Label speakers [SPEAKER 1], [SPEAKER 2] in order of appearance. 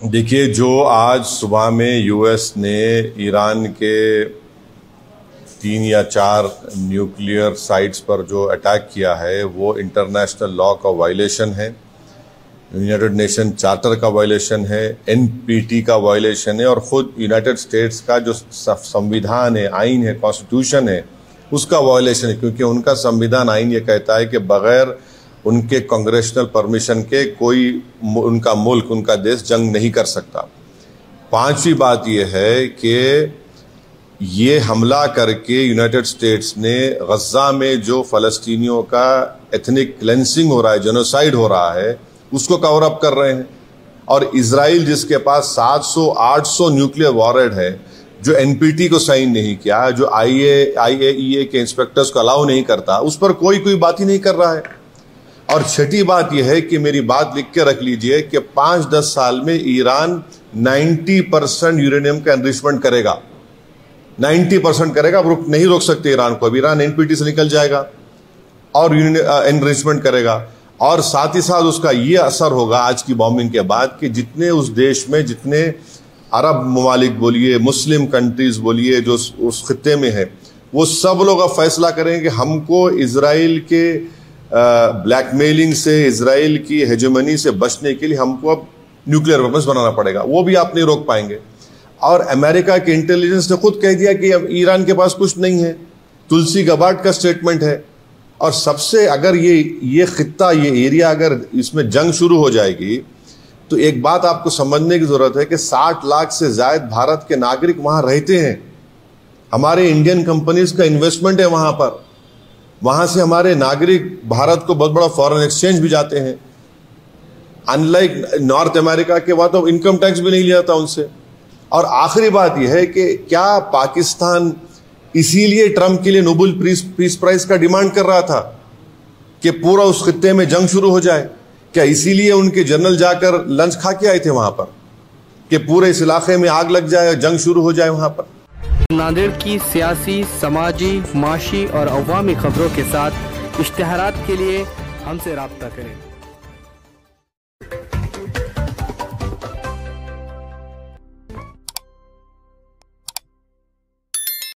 [SPEAKER 1] देखिए, जो आज सुबह में यूएस ने ईरान के 3 या 4 न्यूक्लियर साइट्स पर जो अटैक किया है वो इंटरनेशनल लॉ का वायलेशन है, यूनाइटेड नेशन चार्टर का वायलेशन है, एनपीटी का वायलेशन है और ख़ुद यूनाइटेड स्टेट्स का जो संविधान है, आइन है, कॉन्स्टिट्यूशन है, उसका वायलेशन है। क्योंकि उनका संविधान आइन ये कहता है कि बगैर उनके कांग्रेशनल परमिशन के कोई उनका मुल्क, उनका देश जंग नहीं कर सकता। 5वीं बात यह है कि ये हमला करके यूनाइटेड स्टेट्स ने गज़ा में जो फ़लस्तीनियों का एथनिक क्लेंसिंग हो रहा है, जेनोसाइड हो रहा है, उसको कवर अप कर रहे हैं। और इजराइल जिसके पास 700-800 न्यूक्लियर वॉरहेड है, जो एनपीटी को साइन नहीं किया, जो आईएईए के इंस्पेक्टर्स को अलाउ नहीं करता, उस पर कोई बात ही नहीं कर रहा है। और छठी बात यह है कि मेरी बात लिख के रख लीजिए कि 5-10 साल में ईरान 90% यूरेनियम का एनरिचमेंट करेगा, 90% करेगा। अब नहीं रोक सकते ईरान को। अब ईरान एनपीटी से निकल जाएगा और एनरिचमेंट करेगा। और साथ ही साथ उसका ये असर होगा आज की बॉम्बिंग के बाद कि जितने उस देश में, जितने अरब ममालिक बोलिए, मुस्लिम कंट्रीज बोलिए, जो उस खित्ते में है, वो सब लोग अब फैसला करेंगे कि हमको इजराइल के ब्लैकमेलिंग से, इजराइल की हेजेमनी से बचने के लिए हमको अब न्यूक्लियर वेपन्स बनाना पड़ेगा। वो भी आप नहीं रोक पाएंगे। और अमेरिका के इंटेलिजेंस ने खुद कह दिया कि अब ईरान के पास कुछ नहीं है। तुलसी गबार्ड का स्टेटमेंट है। और सबसे अगर ये खित्ता, ये एरिया, अगर इसमें जंग शुरू हो जाएगी तो एक बात आपको समझने की जरूरत है कि 60 लाख से ज्यादा भारत के नागरिक वहां रहते हैं। हमारे इंडियन कंपनीज का इन्वेस्टमेंट है वहां पर। वहां से हमारे नागरिक भारत को बहुत बड़ा फॉरेन एक्सचेंज भी जाते हैं। अनलाइक नॉर्थ अमेरिका के बाद तो इनकम टैक्स भी नहीं लिया जाता उनसे। और आखिरी बात यह है कि क्या पाकिस्तान इसीलिए ट्रंप के लिए नोबेल पीस प्राइज का डिमांड कर रहा था कि पूरा उस खित्ते में जंग शुरू हो जाए? क्या इसीलिए उनके जनरल जाकर लंच खा के आए थे वहां पर कि पूरे इस इलाके में आग लग जाए, जंग शुरू हो जाए वहां पर?
[SPEAKER 2] नांदेड़ की सियासी, समाजी, माशी और अवामी खबरों के साथ इश्तिहारात के लिए हमसे राब्ता करें।